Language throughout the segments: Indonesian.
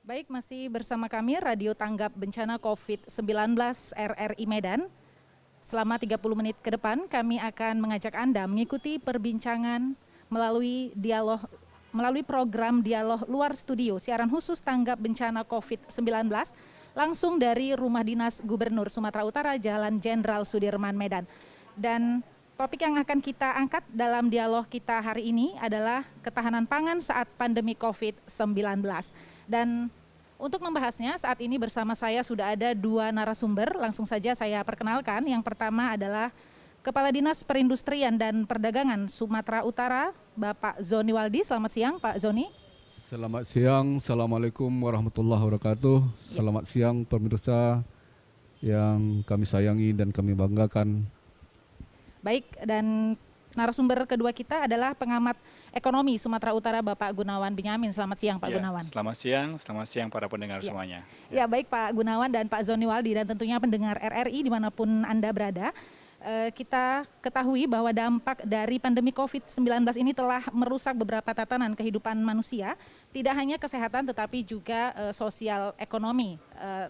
Baik, masih bersama kami Radio Tanggap Bencana COVID-19 RRI Medan. Selama 30 menit ke depan kami akan mengajak Anda mengikuti perbincangan melalui program Dialog Luar Studio siaran khusus Tanggap Bencana COVID-19 langsung dari Rumah Dinas Gubernur Sumatera Utara Jalan Jenderal Sudirman Medan. Dan topik yang akan kita angkat dalam dialog kita hari ini adalah ketahanan pangan saat pandemi COVID-19. Dan untuk membahasnya saat ini bersama saya sudah ada dua narasumber, langsung saja saya perkenalkan. Yang pertama adalah Kepala Dinas Perindustrian dan Perdagangan Sumatera Utara, Bapak Zoni Waldi. Selamat siang Pak Zoni. Selamat siang, Assalamualaikum warahmatullahi wabarakatuh. Selamat siang pemirsa yang kami sayangi dan kami banggakan. Baik, dan narasumber kedua kita adalah pengamat ekonomi Sumatera Utara Bapak Gunawan Binyamin. Selamat siang Pak Gunawan. Selamat siang para pendengar semuanya. Ya baik Pak Gunawan dan Pak Zoni Waldi dan tentunya pendengar RRI dimanapun Anda berada. Kita ketahui bahwa dampak dari pandemi COVID-19 ini telah merusak beberapa tatanan kehidupan manusia, tidak hanya kesehatan tetapi juga sosial ekonomi.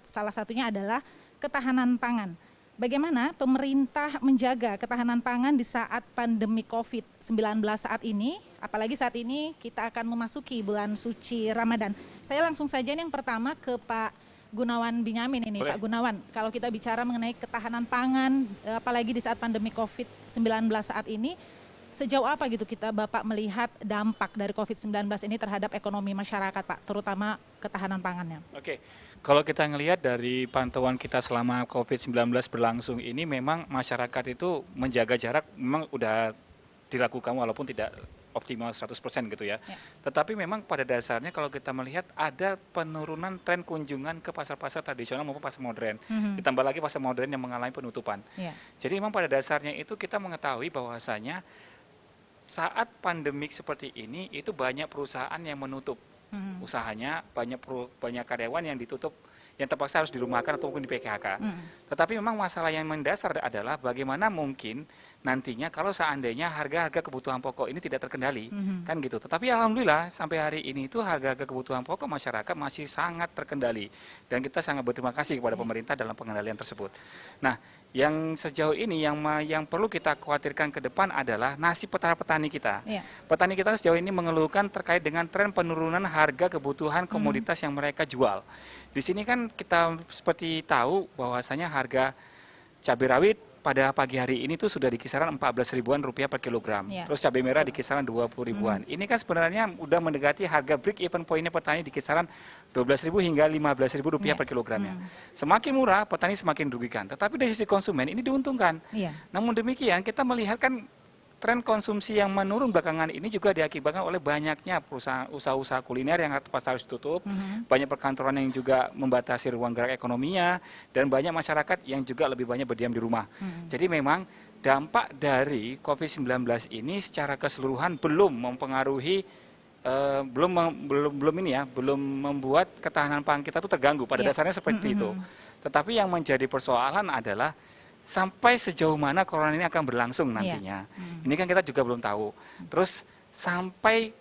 Salah satunya adalah ketahanan pangan. Bagaimana pemerintah menjaga ketahanan pangan di saat pandemi COVID-19 saat ini, apalagi saat ini kita akan memasuki bulan suci Ramadan. Saya langsung saja yang pertama ke Pak Gunawan Binyamin ini. Boleh. Pak Gunawan, kalau kita bicara mengenai ketahanan pangan, apalagi di saat pandemi COVID-19 saat ini, sejauh apa gitu Bapak melihat dampak dari COVID-19 ini terhadap ekonomi masyarakat Pak, terutama ketahanan pangannya? Oke. Kalau kita ngelihat dari pantauan kita selama COVID-19 berlangsung ini, memang masyarakat itu menjaga jarak memang udah dilakukan walaupun tidak optimal 100% gitu ya. Tetapi memang pada dasarnya kalau kita melihat ada penurunan tren kunjungan ke pasar-pasar tradisional maupun pasar modern. Ditambah lagi pasar modern yang mengalami penutupan. Jadi memang pada dasarnya itu kita mengetahui bahwasanya saat pandemik seperti ini itu banyak perusahaan yang menutup usahanya, banyak karyawan yang ditutup, yang terpaksa harus dirumahkan ataupun di PHK. Tetapi memang masalah yang mendasar adalah bagaimana mungkin nantinya kalau seandainya harga-harga kebutuhan pokok ini tidak terkendali, kan gitu. Tetapi alhamdulillah sampai hari ini itu harga-harga kebutuhan pokok masyarakat masih sangat terkendali dan kita sangat berterima kasih kepada pemerintah dalam pengendalian tersebut. Nah, yang sejauh ini yang perlu kita khawatirkan ke depan adalah nasib petani kita. Petani kita sejauh ini mengeluhkan terkait dengan tren penurunan harga kebutuhan komoditas yang mereka jual. Di sini kan kita seperti tahu bahwasanya harga cabai rawit pada pagi hari ini tuh sudah di kisaran 14 ribuan rupiah per kilogram. Terus cabai merah di kisaran 20 ribuan. Ini kan sebenarnya udah mendekati harga break even pointnya petani di kisaran 12.000 hingga 15.000 rupiah per kilogramnya. Semakin murah petani semakin dirugikan. Tetapi dari sisi konsumen ini diuntungkan. Namun demikian kita melihat kan tren konsumsi yang menurun belakangan ini juga diakibatkan oleh banyaknya usaha-usaha kuliner yang terpaksa harus tutup, banyak perkantoran yang juga membatasi ruang gerak ekonominya, dan banyak masyarakat yang juga lebih banyak berdiam di rumah. Jadi memang dampak dari COVID-19 ini secara keseluruhan belum mempengaruhi, belum membuat ketahanan pangan kita itu terganggu. Pada dasarnya seperti itu. Tetapi yang menjadi persoalan adalah sampai sejauh mana corona ini akan berlangsung nantinya. Ini kan kita juga belum tahu. Terus sampai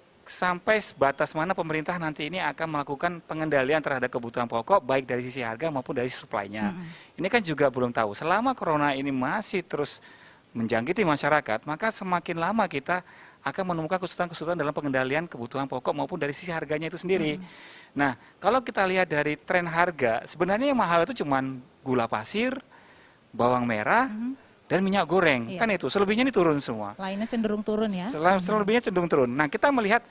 sebatas mana pemerintah nanti ini akan melakukan pengendalian terhadap kebutuhan pokok baik dari sisi harga maupun dari supply-nya. Ini kan juga belum tahu. Selama corona ini masih terus menjangkiti masyarakat, maka semakin lama kita akan menemukan kesulitan-kesulitan dalam pengendalian kebutuhan pokok maupun dari sisi harganya itu sendiri. Nah, kalau kita lihat dari tren harga, sebenarnya yang mahal itu cuma gula pasir, bawang merah, dan minyak goreng. Kan itu, selebihnya ini turun semua. Lainnya cenderung turun ya? Selebihnya cenderung turun. Nah, kita melihat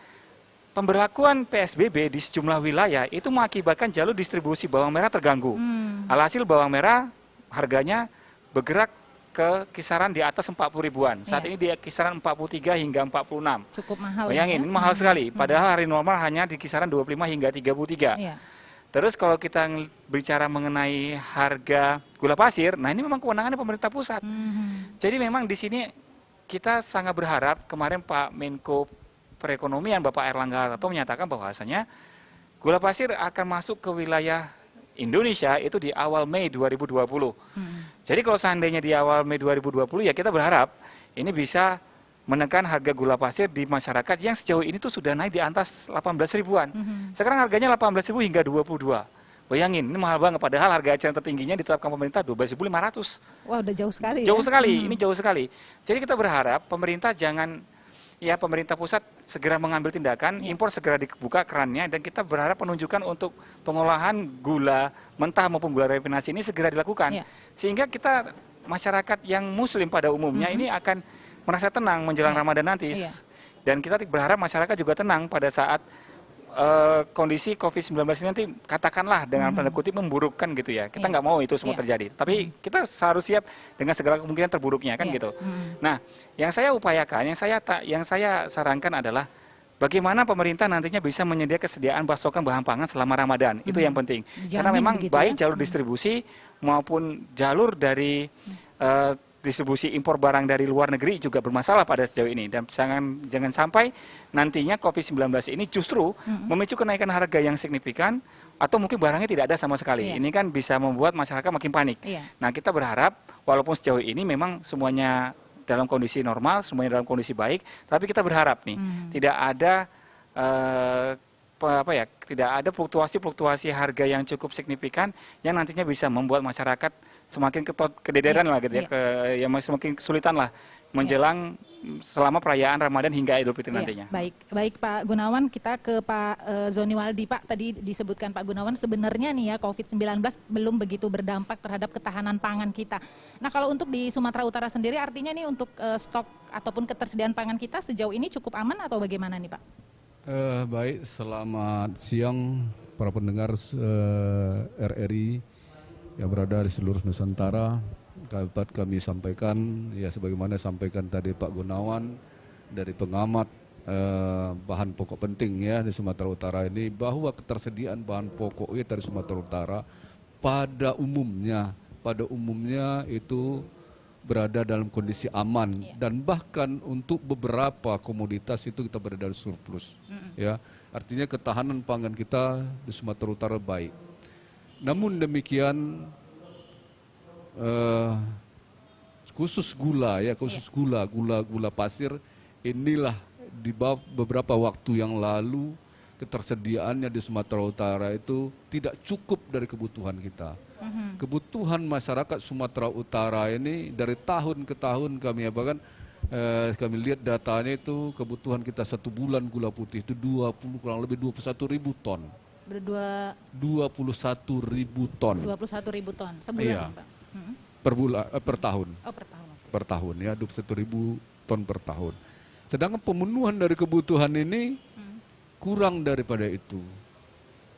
pemberlakuan PSBB di sejumlah wilayah itu mengakibatkan jalur distribusi bawang merah terganggu. Alhasil bawang merah harganya bergerak ke kisaran di atas 40 ribuan. Saat ini di kisaran 43 hingga 46. Cukup mahal. Bayangin, ini mahal sekali. Padahal hari normal hanya di kisaran 25 hingga 33. Terus kalau kita bicara mengenai harga gula pasir, nah ini memang kewenangannya pemerintah pusat. Jadi memang di sini kita sangat berharap, kemarin Pak Menko Perekonomian Bapak Erlangga Hartarto menyatakan bahwasanya gula pasir akan masuk ke wilayah Indonesia itu di awal Mei 2020. Jadi kalau seandainya di awal Mei 2020 ya kita berharap ini bisa menekan harga gula pasir di masyarakat yang sejauh ini tuh sudah naik di atas 18 ribuan. Sekarang harganya 18.000 hingga 22. Bayangin, ini mahal banget. Padahal harga eceran tertingginya ditetapkan pemerintah 12.500. Wah, udah jauh sekali. Jauh ya? sekali, ini jauh sekali. Jadi kita berharap pemerintah pemerintah pusat segera mengambil tindakan, impor segera dibuka kerannya, dan kita berharap penunjukan untuk pengolahan gula mentah maupun gula rafinasi ini segera dilakukan. Sehingga kita masyarakat yang muslim pada umumnya ini akan merasa tenang menjelang Ramadan nanti. Dan kita berharap masyarakat juga tenang pada saat kondisi COVID-19 ini nanti katakanlah dengan tanda kutip memburukkan gitu ya. Kita nggak mau itu semua terjadi. Tapi kita harus siap dengan segala kemungkinan terburuknya kan gitu. Nah, yang saya upayakan, yang saya sarankan adalah bagaimana pemerintah nantinya bisa menyediakan kesediaan pasokan bahan pangan selama Ramadan. Itu yang penting. Karena memang baik jalur distribusi maupun jalur dari distribusi impor barang dari luar negeri juga bermasalah pada sejauh ini, dan jangan sampai nantinya COVID-19 ini justru memicu kenaikan harga yang signifikan atau mungkin barangnya tidak ada sama sekali. Ini kan bisa membuat masyarakat makin panik. Nah, kita berharap walaupun sejauh ini memang semuanya dalam kondisi normal, semuanya dalam kondisi baik, tapi kita berharap nih tidak ada tidak ada fluktuasi harga yang cukup signifikan yang nantinya bisa membuat masyarakat semakin kedederan lah gitu ya, semakin kesulitan lah menjelang selama perayaan Ramadan hingga Idul Fitri nantinya. Baik Pak Gunawan, kita ke Pak Zoni Waldi. Pak, tadi disebutkan Pak Gunawan sebenarnya nih ya COVID-19 belum begitu berdampak terhadap ketahanan pangan kita. Nah, kalau untuk di Sumatera Utara sendiri artinya nih untuk stok ataupun ketersediaan pangan kita sejauh ini cukup aman atau bagaimana nih Pak? Baik, selamat siang para pendengar RRI yang berada di seluruh Nusantara. Dapat kami sampaikan, ya sebagaimana sampaikan tadi Pak Gunawan dari pengamat bahan pokok penting ya di Sumatera Utara ini, bahwa ketersediaan bahan pokok dari Sumatera Utara pada umumnya itu berada dalam kondisi aman, dan bahkan untuk beberapa komoditas itu kita berada di surplus. Ya, artinya ketahanan pangan kita di Sumatera Utara baik. Namun demikian khusus gula gula pasir inilah di beberapa waktu yang lalu ketersediaannya di Sumatera Utara itu tidak cukup dari kebutuhan kita. Kebutuhan masyarakat Sumatera Utara ini dari tahun ke tahun kami lihat datanya itu kebutuhan kita 1 bulan gula putih itu kurang lebih 21.000 ton. 21.000 ton. 21.000 ton sebulan, Pak. Per tahun. Oh, per tahun. Per tahun ya, 21.000 ton per tahun. Sedangkan pemenuhan dari kebutuhan ini kurang daripada itu.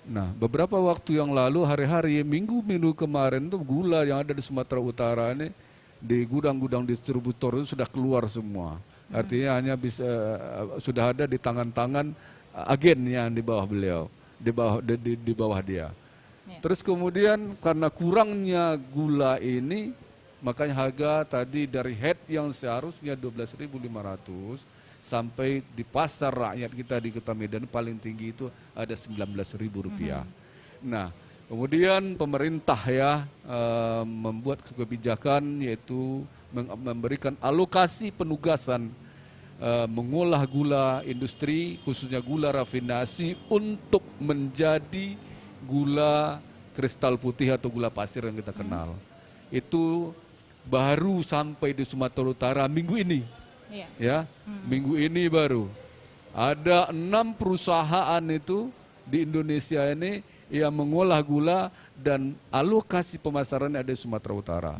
Nah, beberapa waktu yang lalu, hari-hari, minggu-minggu kemarin tuh gula yang ada di Sumatera Utara ini di gudang-gudang distributor itu sudah keluar semua. Artinya hanya sudah ada di tangan-tangan agen yang di bawah beliau, di bawah dia. Terus kemudian karena kurangnya gula ini, makanya harga tadi dari head yang seharusnya 12.500 sampai di pasar rakyat kita di Kota Medan paling tinggi itu ada Rp19.000. Nah, kemudian pemerintah membuat kebijakan yaitu memberikan alokasi penugasan mengolah gula industri, khususnya gula rafinasi untuk menjadi gula kristal putih atau gula pasir yang kita kenal. Itu baru sampai di Sumatera Utara minggu ini. Minggu ini baru ada 6 perusahaan itu di Indonesia ini yang mengolah gula dan alokasi pemasarannya ada di Sumatera Utara.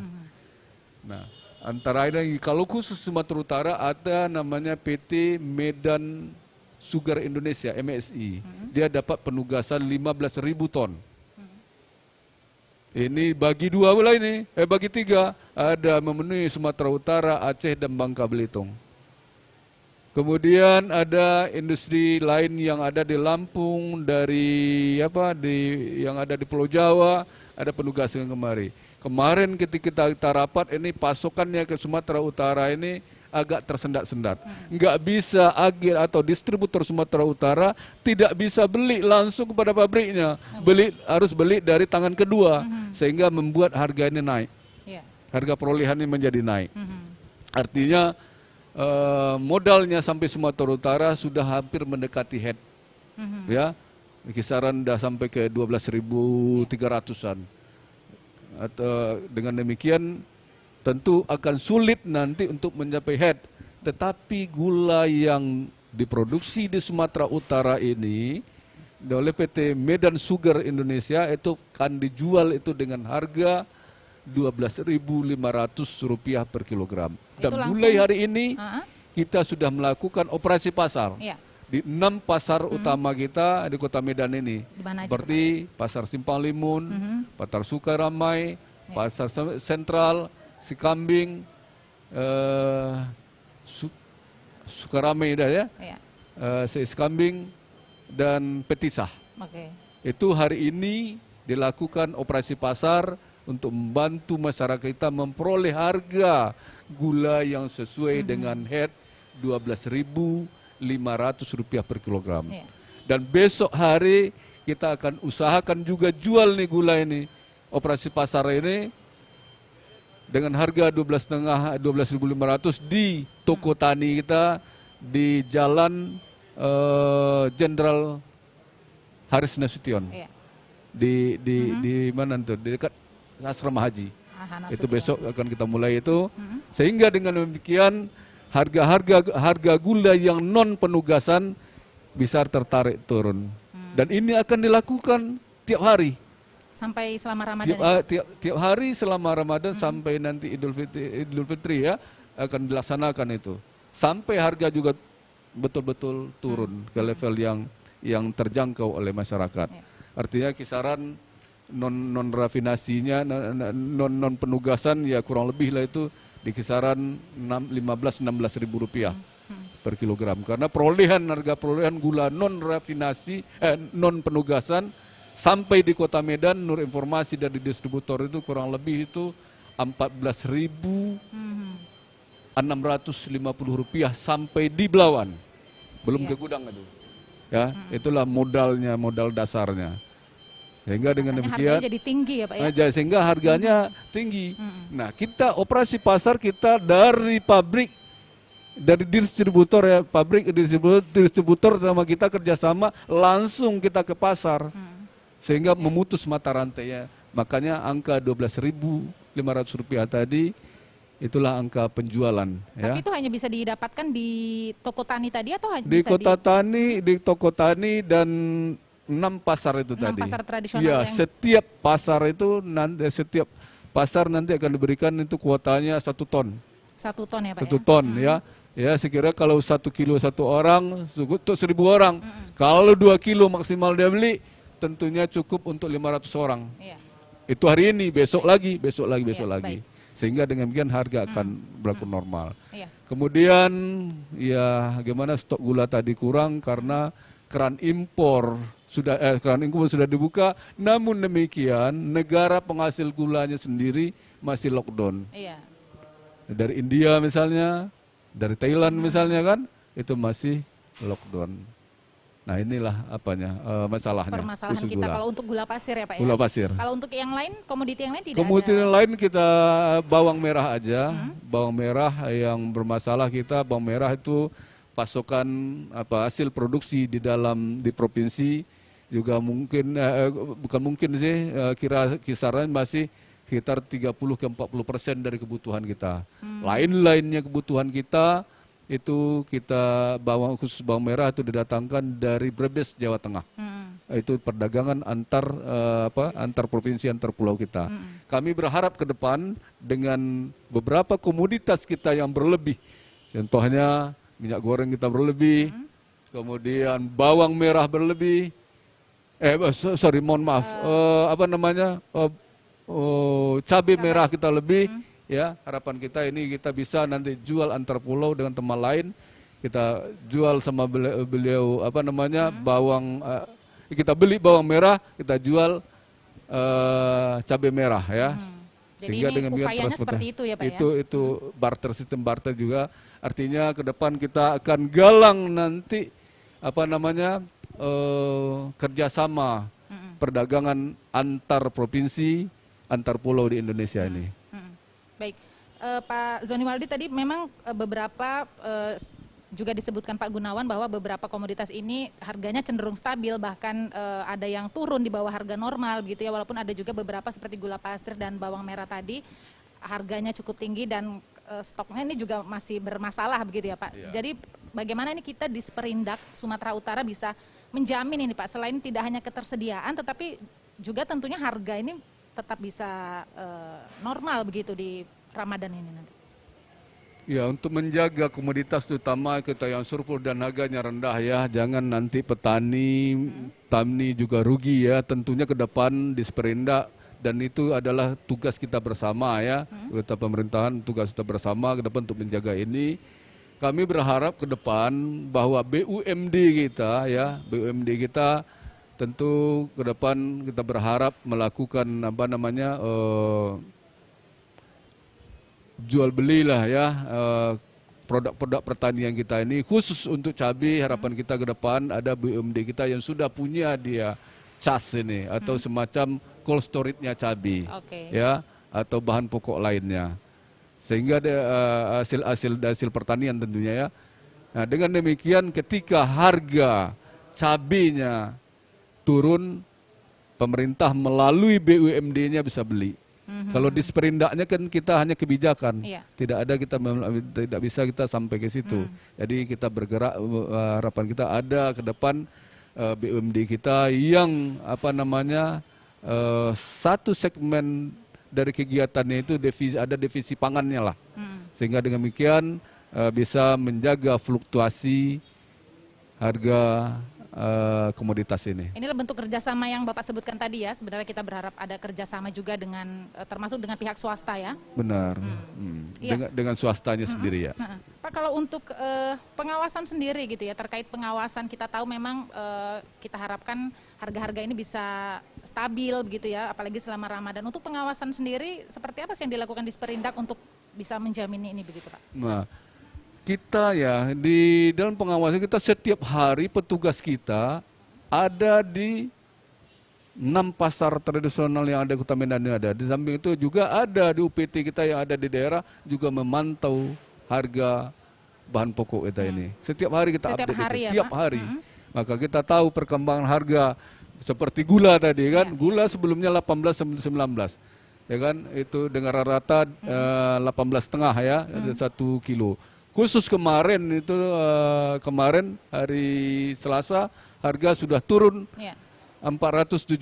Nah, antara lain kalau khusus Sumatera Utara ada namanya PT Medan Sugar Indonesia (MSI). Dia dapat penugasan 15.000 ton. Ini bagi 2 pula ini, bagi 3 ada memenuhi Sumatera Utara, Aceh dan Bangka Belitung. Kemudian ada industri lain yang ada di Lampung, yang ada di Pulau Jawa, ada penugasan kemari. Kemarin ketika kita rapat ini pasokannya ke Sumatera Utara ini agak tersendat-sendat. Nggak bisa agen atau distributor Sumatera Utara tidak bisa beli langsung kepada pabriknya. Harus beli dari tangan kedua, sehingga membuat harga ini naik. Harga perolehan ini menjadi naik. Artinya modalnya sampai Sumatera Utara sudah hampir mendekati head, ya, kisaran udah sampai ke 12.300-an. Atau dengan demikian tentu akan sulit nanti untuk mencapai head. Tetapi gula yang diproduksi di Sumatera Utara ini oleh PT Medan Sugar Indonesia itu akan dijual itu dengan harga Rp12.500 per kilogram. Dan mulai hari ini kita sudah melakukan operasi pasar di 6 pasar utama kita di Kota Medan ini. Seperti Pasar Simpang Limun, Pasar Sukaramai, Pasar Sentral, Sikambing, Sukaramai dah ya, Sikambing dan Petisah. Itu hari ini dilakukan operasi pasar untuk membantu masyarakat kita memperoleh harga gula yang sesuai dengan head Rp12.500 per kilogram. Dan besok hari kita akan usahakan juga jual nih gula ini, operasi pasar ini dengan harga 12.500 di toko tani kita di Jalan Jenderal Haris Nasution. Di mana tuh? Di dekat Asrama Haji. Itu besok akan kita mulai itu. Sehingga dengan demikian harga gula yang non penugasan bisa tertarik turun. Dan ini akan dilakukan tiap hari. Sampai selama Ramadan. Tiap hari selama Ramadan sampai nanti Idul Fitri ya akan dilaksanakan itu. Sampai harga juga betul-betul turun ke level yang terjangkau oleh masyarakat. Artinya kisaran non rafinasinya, non penugasan ya kurang lebih lah itu di kisaran 15-16 ribu rupiah per kilogram. Karena harga perolehan gula non rafinasi, non penugasan sampai di Kota Medan, menurut informasi dari distributor itu kurang lebih itu 14.650 rupiah sampai di Belawan, belum ke gudang itu. Ya, itulah modal dasarnya. Sehingga dengan demikian harganya jadi tinggi ya Pak ya. Sehingga harganya tinggi. Nah, kita operasi pasar kita dari pabrik, dari distributor ya, pabrik distributor sama kita kerjasama langsung kita ke pasar. Sehingga memutus mata rantainya. Makanya angka Rp12.500 tadi itulah angka penjualan. Tapi itu hanya bisa didapatkan di toko tani tadi atau hanya di bisa di toko tani dan 6 pasar itu 6 tadi. Pasar tradisional ya, yang setiap pasar itu setiap pasar nanti akan diberikan itu kuotanya 1 ton. 1 ton ya Pak 1 ton ya. Ya, sekira kalau 1 kilo 1 orang untuk 1.000 orang. Kalau 2 kilo maksimal dia beli, tentunya cukup untuk 500 orang. Itu hari ini, besok lagi. Baik. Sehingga dengan demikian harga akan berlaku normal. Kemudian ya gimana stok gula tadi kurang karena keran impor sudah dibuka, namun demikian negara penghasil gulanya sendiri masih lockdown. Dari India misalnya, dari Thailand misalnya kan, itu masih lockdown. Nah inilah masalahnya. Permasalahan kita gula. Kalau untuk gula pasir ya Pak ya. Gula pasir. Kalau untuk yang lain, komoditi yang lain tidak komoditi ada. yang lain kita bawang merah aja. Bawang merah yang bermasalah kita, bawang merah itu pasokan hasil produksi di provinsi juga mungkin bukan mungkin sih kisaran masih sekitar 30-40% dari kebutuhan kita. Lainnya kebutuhan kita itu khusus bawang merah itu didatangkan dari Brebes, Jawa Tengah. Itu perdagangan antar provinsi, antar pulau kita. Kami berharap ke depan dengan beberapa komoditas kita yang berlebih, contohnya minyak goreng kita berlebih, kemudian bawang merah berlebih, cabai merah kita lebih. Ya, harapan kita ini kita bisa nanti jual antar pulau dengan teman lain. Kita jual sama beliau bawang, kita beli bawang merah, kita jual cabai merah ya. Jadi ini upayanya seperti itu ya Pak ya. Itu sistem barter juga. Artinya ke depan kita akan galang nanti kerjasama perdagangan antar provinsi, antar pulau di Indonesia ini. Baik, Pak Zoniwaldi tadi memang beberapa juga disebutkan Pak Gunawan bahwa beberapa komoditas ini harganya cenderung stabil, bahkan ada yang turun di bawah harga normal begitu ya, walaupun ada juga beberapa seperti gula pasir dan bawang merah tadi harganya cukup tinggi dan stoknya ini juga masih bermasalah begitu ya Pak. Iya. Jadi bagaimana ini kita di Seperindak Sumatera Utara bisa menjamin ini Pak, selain tidak hanya ketersediaan tetapi juga tentunya harga ini tetap bisa normal begitu di Ramadan ini nanti. Ya, untuk menjaga komoditas terutama kita yang surplus dan harganya rendah ya, jangan nanti petani juga rugi ya. Tentunya ke depan di Seperindak, dan itu adalah tugas kita bersama ya. Kita pemerintahan tugas kita bersama ke depan untuk menjaga ini. Kami berharap ke depan bahwa BUMD kita ya, BUMD kita tentu ke depan kita berharap melakukan jual belilah ya produk-produk pertanian kita ini, khusus untuk cabai. Harapan kita ke depan ada BUMD kita yang sudah punya dia cas ini atau semacam cold storage-nya cabai, ya, atau bahan pokok lainnya, sehingga ada hasil pertanian tentunya ya. Nah, dengan demikian ketika harga cabainya turun, pemerintah melalui BUMD-nya bisa beli. Kalau di Seperindaknya kan kita hanya kebijakan, tidak ada tidak bisa kita sampai ke situ. Jadi kita bergerak, harapan kita ada ke depan BUMD kita yang satu segmen dari kegiatannya itu ada divisi pangannya lah, sehingga dengan demikian bisa menjaga fluktuasi harga komoditas ini. Inilah bentuk kerjasama yang Bapak sebutkan tadi ya. Sebenarnya kita berharap ada kerjasama juga dengan termasuk dengan pihak swasta ya. Benar. Dengan swastanya sendiri ya. Pak, kalau untuk pengawasan sendiri gitu ya, terkait pengawasan kita tahu memang kita harapkan harga-harga ini bisa stabil begitu ya, apalagi selama Ramadan. Untuk pengawasan sendiri seperti apa sih yang dilakukan di Seperindak untuk bisa menjamin ini begitu Pak? Nah, kita ya di dalam pengawasan kita setiap hari petugas kita ada di 6 pasar tradisional yang ada di Kota Medan ini ada. Di samping itu juga ada di UPT kita yang ada di daerah juga memantau harga bahan pokok kita ini. Setiap hari kita update hari itu, ya, tiap Pak? hari. Maka kita tahu perkembangan harga seperti gula tadi kan. Gula sebelumnya 18-19. Ya kan, itu dengan rata-rata 18,5 ya, ada 1 kilo. Khusus kemarin itu kemarin hari Selasa harga sudah turun Rp417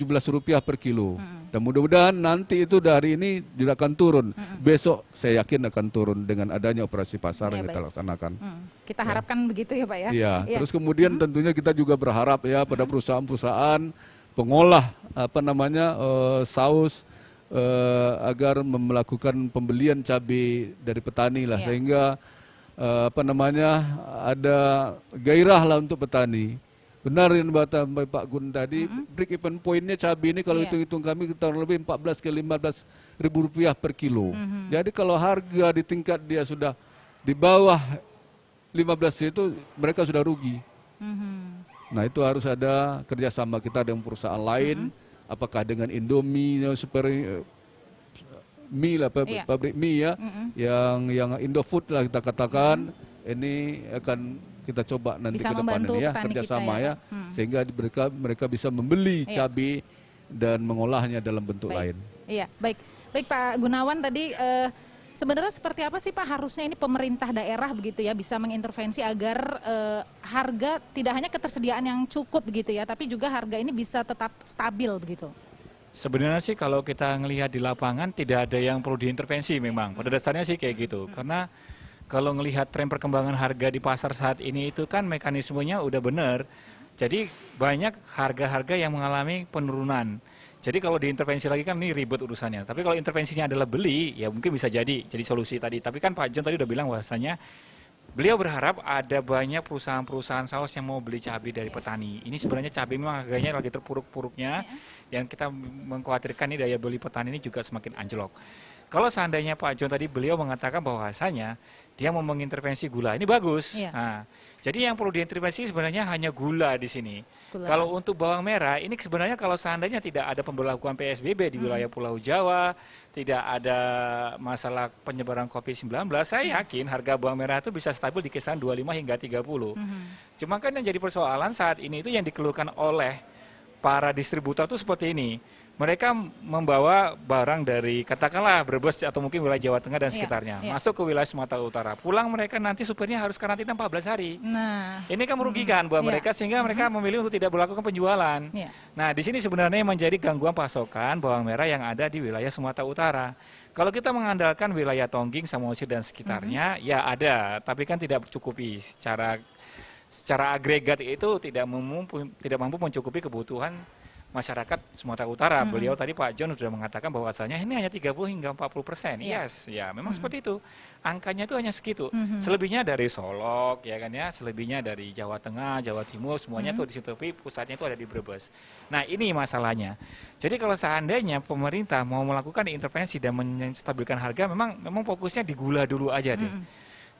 per kilo. Dan mudah-mudahan nanti itu dari ini juga akan turun. Besok saya yakin akan turun dengan adanya operasi pasar yang kita laksanakan. Kita harapkan begitu ya Pak ya. Iya. Terus kemudian tentunya kita juga berharap ya pada perusahaan-perusahaan pengolah saus agar melakukan pembelian cabai dari petani lah, sehingga ada gairah lah untuk petani. Benar yang Pak Gun tadi, break even point-nya cabai ini kalau hitung-hitung kami kita lebih 14 ke 15 ribu rupiah per kilo. Jadi kalau harga di tingkat dia sudah di bawah 15 itu mereka sudah rugi. Nah, itu harus ada kerjasama kita dengan perusahaan lain, apakah dengan Indomie, mie lah, pabrik mie ya, yang Indofood lah kita katakan, ini akan kita coba nanti ke depan ini ya, kerjasama ya, sehingga mereka bisa membeli cabai dan mengolahnya dalam bentuk lain. Iya, baik Pak Gunawan tadi sebenarnya seperti apa sih Pak harusnya ini pemerintah daerah begitu ya bisa mengintervensi agar harga tidak hanya ketersediaan yang cukup begitu ya, tapi juga harga ini bisa tetap stabil begitu? Sebenarnya sih kalau kita ngelihat di lapangan tidak ada yang perlu diintervensi memang. Pada dasarnya sih kayak gitu. Karena kalau ngelihat tren perkembangan harga di pasar saat ini itu kan mekanismenya udah benar. Jadi banyak harga-harga yang mengalami penurunan. Jadi kalau diintervensi lagi kan ini ribet urusannya. Tapi kalau intervensinya adalah beli, ya mungkin bisa jadi solusi tadi. Tapi kan Pak John tadi udah bilang bahwasanya beliau berharap ada banyak perusahaan-perusahaan saus yang mau beli cabai dari petani. Ini sebenarnya cabai memang harganya lagi terpuruk-puruknya. Yang kita mengkhawatirkan ini daya beli petani ini juga semakin anjlok. Kalau seandainya Pak John tadi beliau mengatakan bahwasanya dia mau mengintervensi gula, ini bagus. Iya. Nah, jadi yang perlu diintervensi sebenarnya hanya gula di sini. Gula Kalau pasir. untuk bawang merah, ini sebenarnya kalau seandainya tidak ada pemberlakuan PSBB di wilayah Pulau Jawa, tidak ada masalah penyebaran COVID-19, saya yakin harga bawang merah itu bisa stabil di kisaran 25 hingga 30. Cuma kan yang jadi persoalan saat ini itu yang dikeluhkan oleh para distributor itu seperti ini. Mereka membawa barang dari katakanlah Brebes atau mungkin wilayah Jawa Tengah dan Iya, sekitarnya, iya. masuk ke wilayah Sumatera Utara. Pulang mereka nanti supirnya harus karantina 14 hari. Nah, Ini kan merugikan buat Iya. mereka sehingga mereka memilih untuk tidak melakukan penjualan. Iya. Nah, di sini sebenarnya menjadi gangguan pasokan bawang merah yang ada di wilayah Sumatera Utara. Kalau kita mengandalkan wilayah Tongging, Samosir dan sekitarnya, ya ada, tapi kan tidak cukupi secara agregat itu tidak mampu mencukupi kebutuhan masyarakat Sumatera Utara. Beliau tadi Pak John sudah mengatakan bahwasanya ini hanya 30 hingga 40%. Iya. Yes, ya memang seperti itu. Angkanya itu hanya segitu. Selebihnya dari Solok, ya kan ya, selebihnya dari Jawa Tengah, Jawa Timur, semuanya tuh di situ, tapi pusatnya itu ada di Brebes. Nah, ini masalahnya. Jadi kalau seandainya pemerintah mau melakukan intervensi dan menstabilkan harga, memang fokusnya di gula dulu aja deh.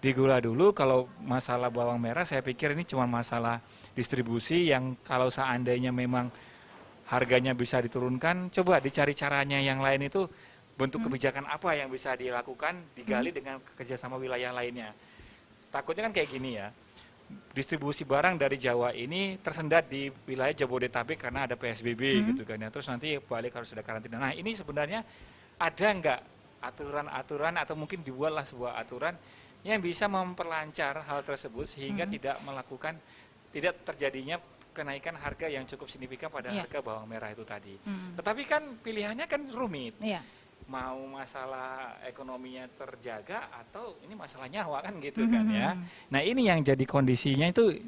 Di gula dulu. Kalau masalah bawang merah saya pikir ini cuma masalah distribusi yang kalau seandainya memang harganya bisa diturunkan, coba dicari caranya yang lain itu bentuk kebijakan apa yang bisa dilakukan, digali dengan kerjasama wilayah lainnya. Takutnya kan kayak gini ya, distribusi barang dari Jawa ini tersendat di wilayah Jabodetabek karena ada PSBB gitu kan ya, terus nanti balik harus ada karantina. Nah ini sebenarnya ada nggak aturan-aturan atau mungkin dibuatlah sebuah aturan yang bisa memperlancar hal tersebut sehingga tidak terjadinya kenaikan harga yang cukup signifikan pada Iya. harga bawang merah itu tadi. Tetapi kan pilihannya kan rumit. Iya. Mau masalah ekonominya terjaga atau ini masalah nyawa kan gitu kan ya. Nah ini yang jadi kondisinya itu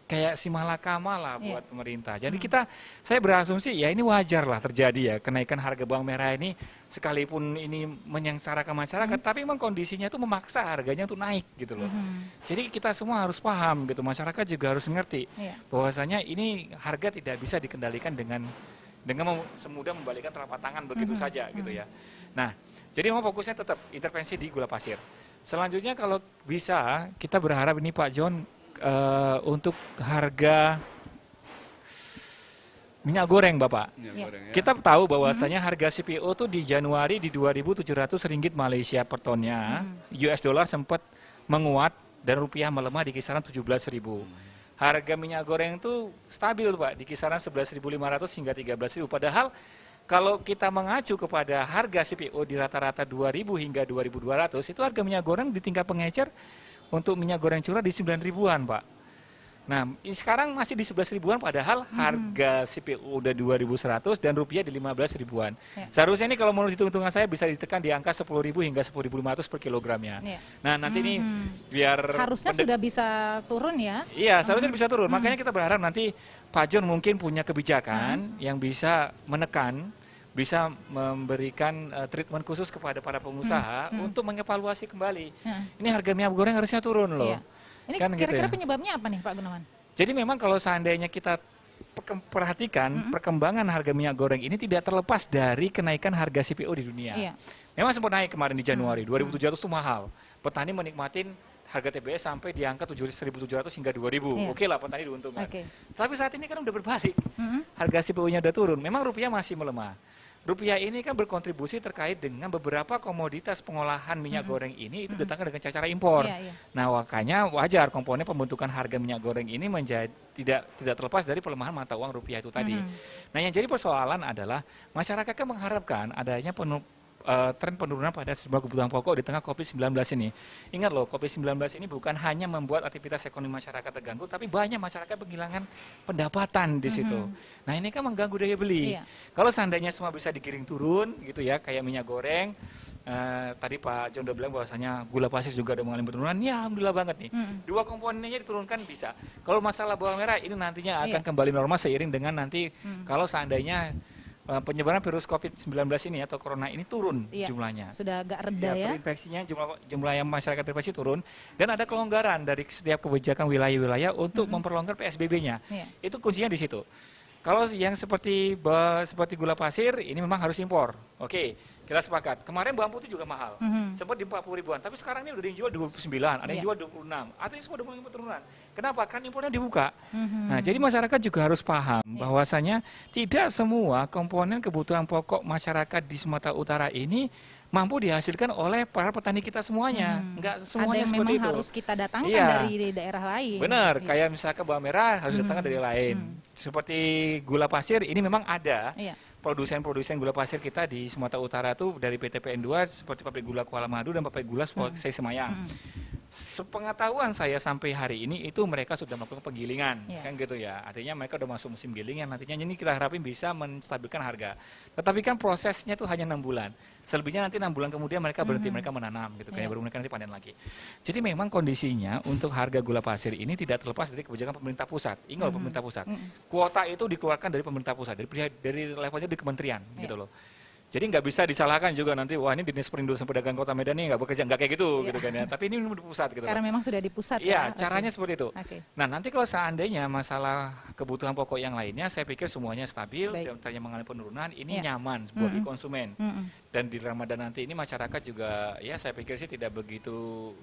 kayak si malakama lah buat pemerintah. Jadi saya berasumsi ya ini wajar lah terjadi ya kenaikan harga bawang merah ini sekalipun ini menyengsarakan masyarakat, tapi memang kondisinya itu memaksa harganya untuk naik gitu loh. Jadi kita semua harus paham gitu, masyarakat juga harus ngerti bahwasanya ini harga tidak bisa dikendalikan dengan semudah membalikkan telapak tangan begitu saja gitu ya. Nah, jadi memang fokusnya tetap intervensi di gula pasir. Selanjutnya kalau bisa kita berharap ini Pak John untuk harga minyak goreng Bapak. Minyak Iya. goreng ya. Kita tahu bahwasanya harga CPO tuh di Januari di 2.700 ringgit Malaysia per tonnya. US dollar sempat menguat dan rupiah melemah di kisaran 17.000. Harga minyak goreng itu stabil Pak di kisaran 11.500 hingga 13.000. Padahal kalau kita mengacu kepada harga CPO di rata-rata 2.000 hingga 2.200 itu harga minyak goreng di tingkat pengecer untuk minyak goreng curah di 9 ribuan Pak. Nah ini sekarang masih di 11 ribuan padahal harga CPO udah 2.100 dan rupiah di 15 ribuan. Ya. Seharusnya ini kalau menurut hitung-hitungan saya bisa ditekan di angka 10.000 hingga 10.500 per kilogramnya. Ya. Nah nanti ini biar Harusnya sudah bisa turun ya. Iya, seharusnya bisa turun. Makanya kita berharap nanti Pak John mungkin punya kebijakan yang bisa menekan, bisa memberikan treatment khusus kepada para pengusaha untuk mengevaluasi kembali. Ini harga minyak goreng harusnya turun loh. Iya. Ini Kan gitu kira-kira ya. penyebabnya apa nih Pak Gunawan? Jadi memang kalau seandainya kita perhatikan perkembangan harga minyak goreng ini tidak terlepas dari kenaikan harga CPO di dunia. Iya. Memang sempat naik kemarin di Januari, 2.700 itu mahal. Petani menikmatin harga TBS sampai di angka 7.700 hingga 2.000. Iya. Oke lah, petani diuntungkan. Oke. Tapi saat ini kan udah berbalik. Harga CPO-nya udah turun. Memang rupiah masih melemah. Rupiah ini kan berkontribusi terkait dengan beberapa komoditas pengolahan minyak goreng ini itu datangkan dengan cara impor. Iya, iya. Nah, makanya wajar komponen pembentukan harga minyak goreng ini menjadi tidak terlepas dari pelemahan mata uang rupiah itu tadi. Nah, yang jadi persoalan adalah masyarakat kan mengharapkan adanya tren penurunan pada sebuah kebutuhan pokok di tengah COVID-19 ini. Ingat loh, COVID-19 ini bukan hanya membuat aktivitas ekonomi masyarakat terganggu, tapi banyak masyarakat kehilangan pendapatan di situ. Nah ini kan mengganggu daya beli. Iya. Kalau seandainya semua bisa digiring turun gitu ya, kayak minyak goreng, tadi Pak John udah bilang bahwasanya gula pasir juga ada mengalami penurunan, ya alhamdulillah banget nih. Dua komponennya diturunkan bisa. Kalau masalah bawang merah ini nantinya akan kembali normal seiring dengan nanti kalau seandainya penyebaran virus COVID-19 ini atau corona ini turun jumlahnya. Sudah agak reda ya. Terinfeksinya jumlah yang masyarakat terinfeksi turun dan ada kelonggaran dari setiap kebijakan wilayah-wilayah untuk memperlonggar PSBB-nya. Iya. Itu kuncinya di situ. Kalau yang seperti gula pasir ini memang harus impor. Oke. Kita sepakat. Kemarin bawang putih juga mahal. Sempat di 40 ribuan, tapi sekarang ini udah dijual 29, ada yang jual 26. Artinya semua udah mulai penurunan. Kenapa? Kan impornya dibuka. Nah, jadi masyarakat juga harus paham bahwasanya tidak semua komponen kebutuhan pokok masyarakat di Sumatera Utara ini mampu dihasilkan oleh para petani kita semuanya. Enggak semuanya ada yang seperti memang itu. harus kita datangkan Iya. dari daerah lain. Benar, kayak misalkan bawang merah harus datangkan dari lain. Seperti gula pasir ini memang ada. Iya. Produsen-produsen gula pasir kita di Sumatera Utara tuh dari PT PN2 seperti pabrik gula Kuala Madu dan pabrik gula Semayang. Sepengetahuan saya sampai hari ini itu mereka sudah melakukan penggilingan, kan gitu ya. Artinya mereka udah masuk musim giling yang nantinya ini kita harapin bisa menstabilkan harga. Tetapi kan prosesnya itu hanya 6 bulan. Selebihnya nanti 6 bulan kemudian mereka berhenti, mereka menanam gitu kan, baru mereka nanti panen lagi. Jadi memang kondisinya untuk harga gula pasir ini tidak terlepas dari kebijakan pemerintah pusat. Ingat pemerintah pusat. Kuota itu dikeluarkan dari pemerintah pusat, dari levelnya di kementerian gitu loh. Jadi nggak bisa disalahkan juga nanti, wah ini Dinas Perindustrian Pedagang Kota Medan ini nggak bekerja, nggak kayak gitu, gitu kan ya. Tapi ini di pusat gitu. Karena memang sudah di pusat ya. ya. Caranya seperti itu. Oke. Nah nanti kalau seandainya masalah kebutuhan pokok yang lainnya, saya pikir semuanya stabil, Baik. dan tanya mengalami penurunan, ini nyaman bagi konsumen. Dan di Ramadan nanti ini masyarakat juga, ya saya pikir sih tidak begitu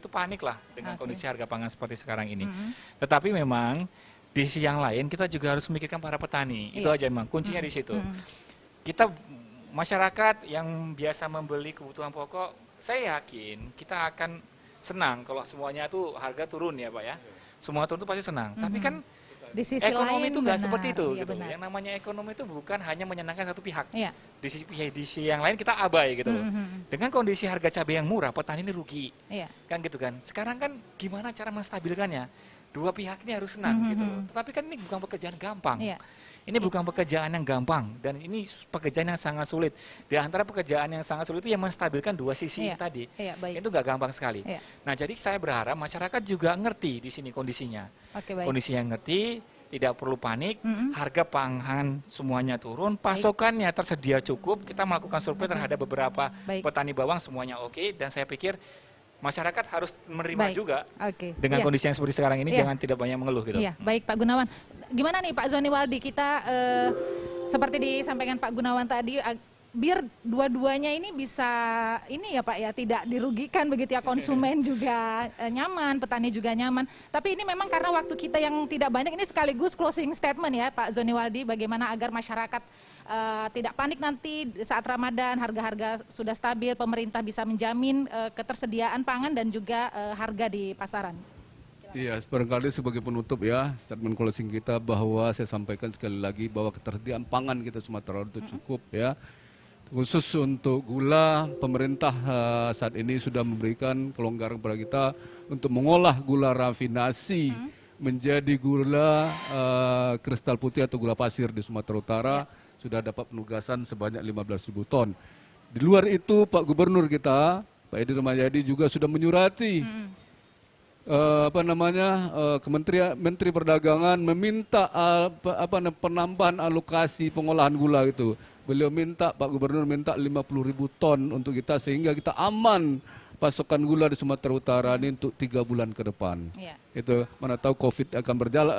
panik lah dengan kondisi harga pangan seperti sekarang ini. Tetapi memang di sisi yang lain kita juga harus memikirkan para petani. Itu aja memang kuncinya di situ. Kita masyarakat yang biasa membeli kebutuhan pokok, saya yakin kita akan senang kalau semuanya itu harga turun ya Pak ya. Semua turun itu pasti senang. Tapi kan Di sisi ekonomi lain itu nggak benar, seperti itu iya gitu. benar. Yang namanya ekonomi itu bukan hanya menyenangkan satu pihak. Iya. Di sisi yang lain kita abai gitu loh. Dengan kondisi harga cabai yang murah, petani ini rugi. Iya. Kan gitu kan. Sekarang kan gimana cara menstabilkannya? Dua pihak ini harus senang gitu loh. Tetapi kan ini bukan pekerjaan gampang. Iya. Ini bukan pekerjaan yang gampang dan ini pekerjaan yang sangat sulit. Di antara pekerjaan yang sangat sulit itu yang menstabilkan dua sisi itu tadi. Iya, baik. Itu nggak gampang sekali. Iya. Nah, jadi saya berharap masyarakat juga ngerti di sini kondisinya. Oke, baik. Kondisinya ngerti, tidak perlu panik, harga pangan semuanya turun, pasokannya tersedia cukup. Kita melakukan survei terhadap beberapa Baik. petani bawang semuanya oke, dan saya pikir masyarakat harus menerima Baik. juga Oke. dengan Iya. kondisi yang seperti sekarang ini, Iya. jangan tidak banyak mengeluh gitu. Iya, baik Pak Gunawan. Gimana nih Pak Zoni Waldi, kita seperti disampaikan Pak Gunawan tadi, biar dua-duanya ini bisa ini ya Pak ya, tidak dirugikan begitu ya, konsumen juga nyaman, petani juga nyaman. Tapi ini memang karena waktu kita yang tidak banyak, ini sekaligus closing statement ya Pak Zoni Waldi, bagaimana agar masyarakat tidak panik nanti saat Ramadan, harga-harga sudah stabil, pemerintah bisa menjamin ketersediaan pangan dan juga harga di pasaran. Iya, barangkali sebagai penutup ya, statement closing kita bahwa saya sampaikan sekali lagi bahwa ketersediaan pangan kita Sumatera itu cukup ya. Khusus untuk gula, pemerintah saat ini sudah memberikan kelonggaran kepada kita untuk mengolah gula rafinasi menjadi gula kristal putih atau gula pasir di Sumatera Utara. Sudah dapat penugasan sebanyak 15.000 ton. Di luar itu Pak Gubernur kita, Pak Edi Rahmayadi juga sudah menyurati Kementerian Menteri Perdagangan meminta penambahan alokasi pengolahan gula itu. Beliau minta, Pak Gubernur minta 50.000 ton untuk kita sehingga kita aman pasokan gula di Sumatera Utara ini untuk 3 bulan ke depan. Iya. Itu mana tahu COVID akan berjalan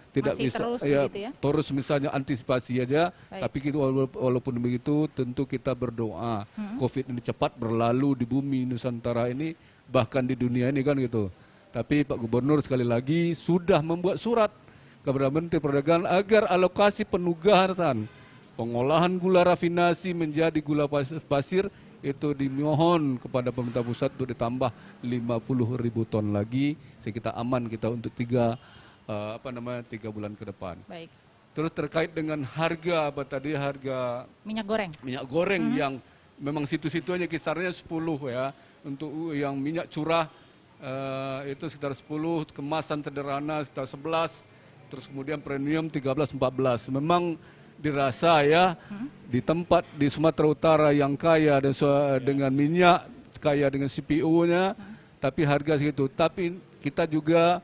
tidak Masih bisa terus begitu ya? terus misalnya antisipasi aja. Baik. Tapi kita walaupun begitu tentu kita berdoa COVID ini cepat berlalu di bumi Nusantara ini, bahkan di dunia ini kan gitu. Tapi Pak Gubernur sekali lagi sudah membuat surat kepada Menteri Perdagangan agar alokasi penugasan pengolahan gula rafinasi menjadi gula pasir itu dimohon kepada pemerintah pusat untuk ditambah 50.000 ton lagi sehingga kita aman kita untuk 3 bulan ke depan. Baik. Terus terkait dengan harga harga Minyak goreng. yang memang situ-situ aja kisarnya 10 ya. Untuk yang minyak curah itu sekitar 10, kemasan sederhana sekitar 11, terus kemudian premium 13-14. Memang dirasa ya di tempat di Sumatera Utara yang kaya dengan minyak, kaya dengan CPO-nya, tapi harga segitu. Tapi kita juga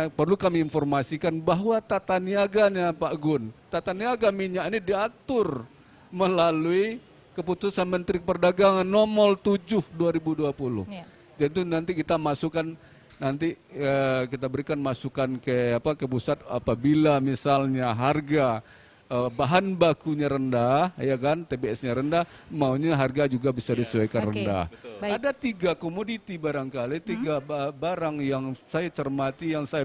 perlu kami informasikan bahwa tata niaganya Pak Gun, tata niaga minyak ini diatur melalui keputusan Menteri Perdagangan nomor 7 2020. Iya. Itu nanti kita masukkan, kita berikan masukan ke pusat apabila misalnya harga bahan bakunya rendah, ya kan, TBS-nya rendah, maunya harga juga bisa disesuaikan rendah. Baik. Ada 3 komoditi barangkali, 3 barang yang saya cermati, yang saya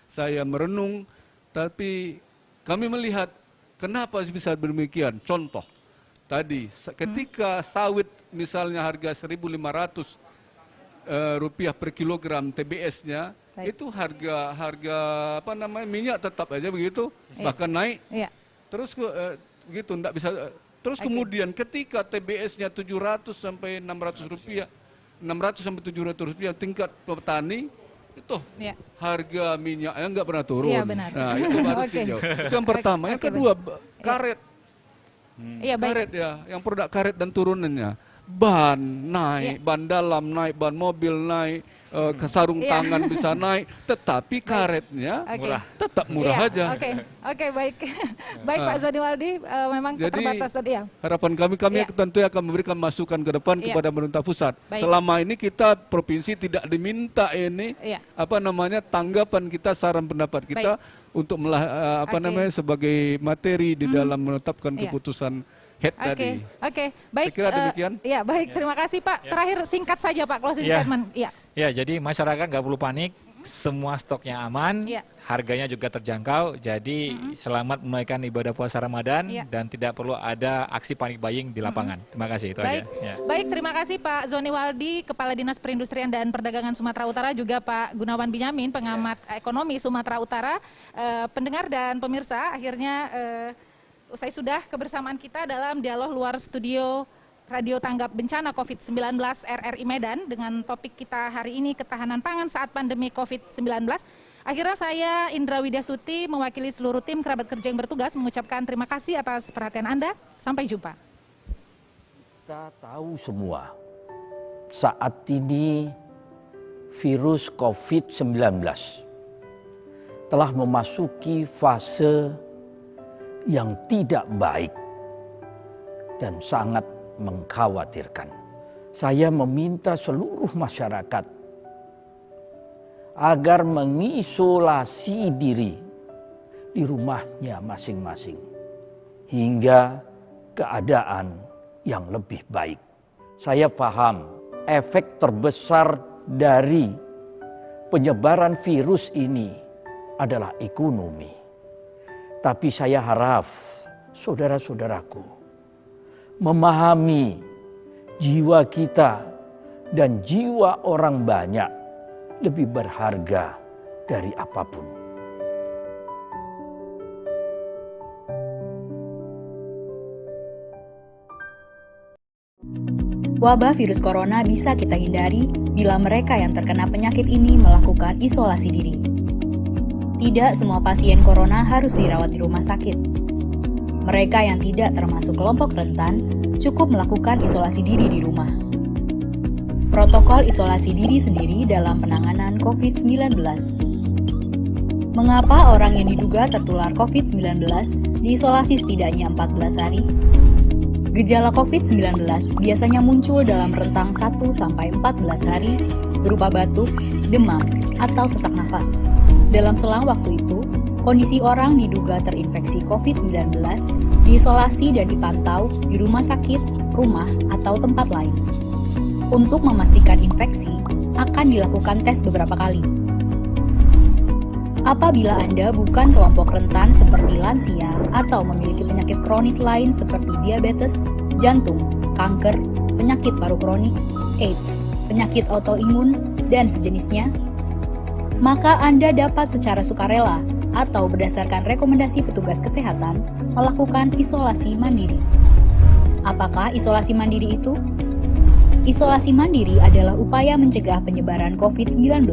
saya merenung, tapi kami melihat kenapa bisa demikian. Contoh, tadi ketika sawit misalnya harga 1.500 rupiah per kilogram TBS-nya, itu harga minyak tetap aja begitu, bahkan naik. Terus begitu enggak bisa. Terus kemudian ketika TBS-nya 700 sampai 600 rupiah, 600 sampai 700 rupiah tingkat petani, itu harga minyaknya enggak pernah turun. Nah, itu harus dijawab. Itu yang pertama. Yang kedua, karet. Karet yang produk karet dan turunannya. Ban naik, ban dalam naik, ban mobil naik, sarung tangan bisa naik, tetapi karetnya tetap murah aja. Oke, baik. Baik Pak Zoni Waldi, memang keterbatasan. Harapan kami tentu akan memberikan masukan ke depan kepada pemerintah pusat. Selama ini kita provinsi tidak diminta ini tanggapan kita, saran pendapat kita untuk sebagai materi di dalam menetapkan keputusan head tadi. Baik. Saya kira demikian. Ya, baik. Terima kasih Pak. Terakhir singkat saja Pak, closing statement. Ya, jadi masyarakat nggak perlu panik. Semua stoknya aman, harganya juga terjangkau. Jadi selamat menunaikan ibadah puasa Ramadan dan tidak perlu ada aksi panik buying di lapangan. Terima kasih. Itu aja. Baik, terima kasih Pak Zoni Waldi, Kepala Dinas Perindustrian dan Perdagangan Sumatera Utara, juga Pak Gunawan Binyamin, pengamat ekonomi Sumatera Utara. Pendengar dan pemirsa, akhirnya usai sudah kebersamaan kita dalam dialog luar studio Radio Tanggap Bencana COVID-19 RRI Medan dengan topik kita hari ini, ketahanan pangan saat pandemi COVID-19. Akhirnya saya Indra Widyastuti mewakili seluruh tim kerabat kerja yang bertugas mengucapkan terima kasih atas perhatian Anda. Sampai jumpa. Kita tahu semua saat ini virus COVID-19 telah memasuki fase yang tidak baik dan sangat mengkhawatirkan. Saya meminta seluruh masyarakat agar mengisolasi diri di rumahnya masing-masing hingga keadaan yang lebih baik. Saya paham efek terbesar dari penyebaran virus ini adalah ekonomi. Tapi saya harap saudara-saudaraku memahami jiwa kita dan jiwa orang banyak lebih berharga dari apapun. Wabah virus corona bisa kita hindari bila mereka yang terkena penyakit ini melakukan isolasi diri. Tidak semua pasien corona harus dirawat di rumah sakit. Mereka yang tidak termasuk kelompok rentan cukup melakukan isolasi diri di rumah. Protokol isolasi diri sendiri dalam penanganan COVID-19. Mengapa orang yang diduga tertular COVID-19 diisolasi setidaknya 14 hari? Gejala COVID-19 biasanya muncul dalam rentang 1-14 hari berupa batuk, demam, atau sesak nafas. Dalam selang waktu itu, kondisi orang diduga terinfeksi COVID-19 diisolasi dan dipantau di rumah sakit, rumah, atau tempat lain. Untuk memastikan infeksi, akan dilakukan tes beberapa kali. Apabila Anda bukan kelompok rentan seperti lansia atau memiliki penyakit kronis lain seperti diabetes, jantung, kanker, penyakit paru kronik, AIDS, penyakit autoimun, dan sejenisnya, maka Anda dapat secara sukarela atau berdasarkan rekomendasi petugas kesehatan melakukan isolasi mandiri. Apakah isolasi mandiri itu? Isolasi mandiri adalah upaya mencegah penyebaran COVID-19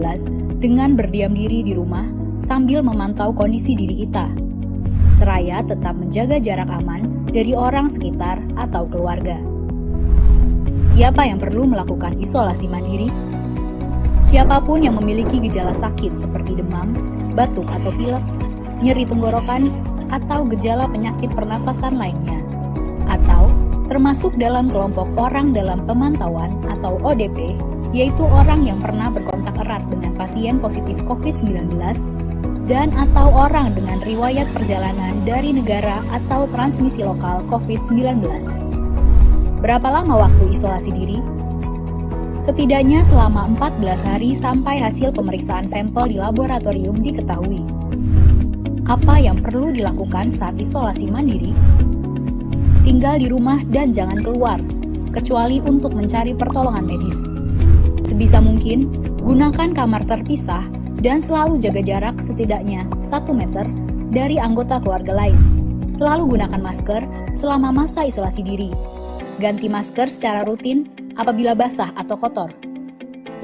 dengan berdiam diri di rumah sambil memantau kondisi diri kita, seraya tetap menjaga jarak aman dari orang sekitar atau keluarga. Siapa yang perlu melakukan isolasi mandiri? Siapapun yang memiliki gejala sakit seperti demam, batuk atau pilek, nyeri tenggorokan, atau gejala penyakit pernafasan lainnya, atau termasuk dalam kelompok orang dalam pemantauan atau ODP, yaitu orang yang pernah berkontak erat dengan pasien positif COVID-19, dan atau orang dengan riwayat perjalanan dari negara atau transmisi lokal COVID-19. Berapa lama waktu isolasi diri? Setidaknya selama 14 hari sampai hasil pemeriksaan sampel di laboratorium diketahui. Apa yang perlu dilakukan saat isolasi mandiri? Tinggal di rumah dan jangan keluar, kecuali untuk mencari pertolongan medis. Sebisa mungkin, gunakan kamar terpisah dan selalu jaga jarak setidaknya 1 meter dari anggota keluarga lain. Selalu gunakan masker selama masa isolasi diri. Ganti masker secara rutin apabila basah atau kotor.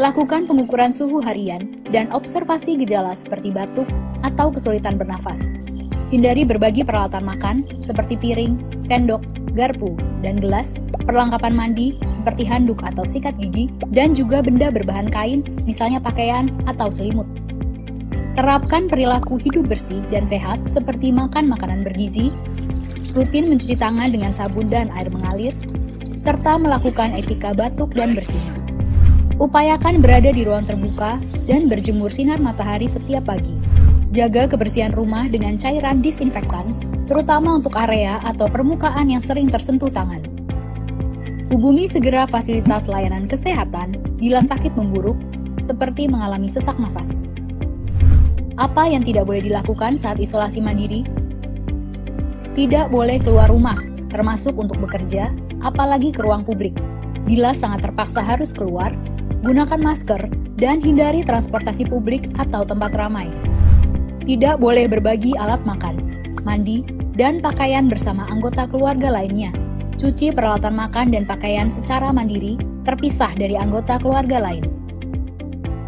Lakukan pengukuran suhu harian dan observasi gejala seperti batuk atau kesulitan bernafas. Hindari berbagi peralatan makan seperti piring, sendok, garpu, dan gelas, perlengkapan mandi seperti handuk atau sikat gigi, dan juga benda berbahan kain, misalnya pakaian atau selimut. Terapkan perilaku hidup bersih dan sehat seperti makan makanan bergizi, rutin mencuci tangan dengan sabun dan air mengalir, serta melakukan etika batuk dan bersih. Upayakan berada di ruang terbuka dan berjemur sinar matahari setiap pagi. Jaga kebersihan rumah dengan cairan disinfektan, terutama untuk area atau permukaan yang sering tersentuh tangan. Hubungi segera fasilitas layanan kesehatan bila sakit memburuk, seperti mengalami sesak nafas. Apa yang tidak boleh dilakukan saat isolasi mandiri? Tidak boleh keluar rumah, termasuk untuk bekerja, apalagi ke ruang publik. Bila sangat terpaksa harus keluar, gunakan masker dan hindari transportasi publik atau tempat ramai. Tidak boleh berbagi alat makan, mandi, dan pakaian bersama anggota keluarga lainnya. Cuci peralatan makan dan pakaian secara mandiri, terpisah dari anggota keluarga lain.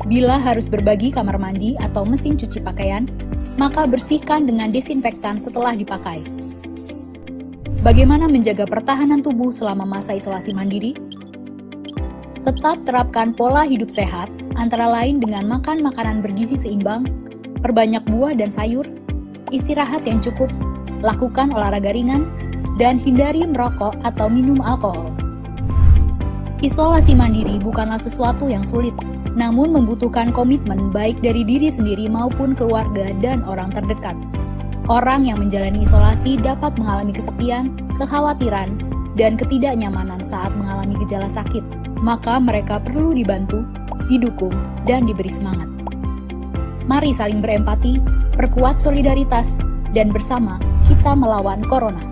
Bila harus berbagi kamar mandi atau mesin cuci pakaian, maka bersihkan dengan desinfektan setelah dipakai. Bagaimana menjaga pertahanan tubuh selama masa isolasi mandiri? Tetap terapkan pola hidup sehat, antara lain dengan makan makanan bergizi seimbang, perbanyak buah dan sayur, istirahat yang cukup, lakukan olahraga ringan, dan hindari merokok atau minum alkohol. Isolasi mandiri bukanlah sesuatu yang sulit, namun membutuhkan komitmen baik dari diri sendiri maupun keluarga dan orang terdekat. Orang yang menjalani isolasi dapat mengalami kesepian, kekhawatiran, dan ketidaknyamanan saat mengalami gejala sakit. Maka mereka perlu dibantu, didukung, dan diberi semangat. Mari saling berempati, perkuat solidaritas, dan bersama kita melawan corona.